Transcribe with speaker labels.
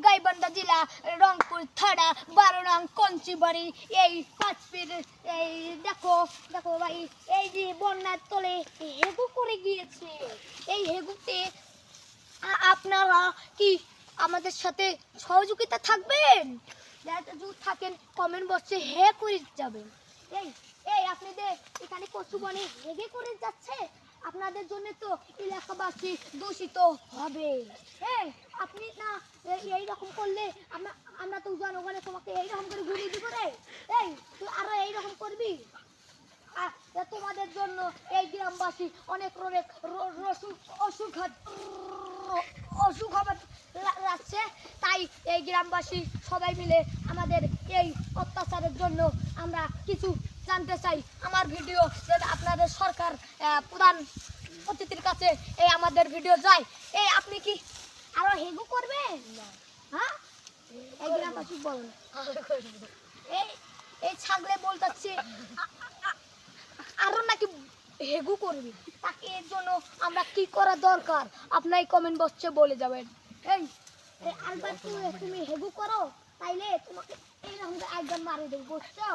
Speaker 1: গাইবান্ধা জেলা রংপুর থানা 12 নং কঞ্চিবাড়ি এই 5 ফিট এই দেখো দেখো ভাই এই যে বন্যার তলে হেগু করে গিয়েছে। এই হেগুতে আপনারা কি আমাদের সাথে সহযোগিতা থাকবেন? যদি থাকেন কমেন্ট বক্সে হে করে যাবেন। এই এই আপনাদের এখানে কচু বনে হেগে করে যাচ্ছে, আপনাদের জন্য তো এলাকাবাসী দূষিত হবে। এই আপনি না এই রকম করলে আমরা তো জনগণে তোমাকে এই রকম করে ঘুরিয়ে দিব রে। এই তুই আরো এই রকম করবি? তোমাদের জন্য এই গ্রামবাসী অনেক অসুখ লাগছে, তাই এই গ্রামবাসী সবাই মিলে আমাদের এই অত্যাচারের জন্য আমরা কিছু জানতে চাই। আমার ভিডিও আপনাদের সরকার প্রধান অতিথির কাছে এই আমাদের ভিডিও যায়। এই আপনি কি আরো হেগু করবেন? হ্যাঁ এই গ্রামবাসী বলুন। এই এই ছাগলে বলতেছে আরো নাকি হেগু করবি, তাকে এর জন্য আমরা কি করা দরকার আপনাই কমেন্ট বক্সে বলে যাবেন। এই আলবার তুমি হেগু করো তাইলে তোমাকে এইরকম একদম মারি দেবো, বুঝছো?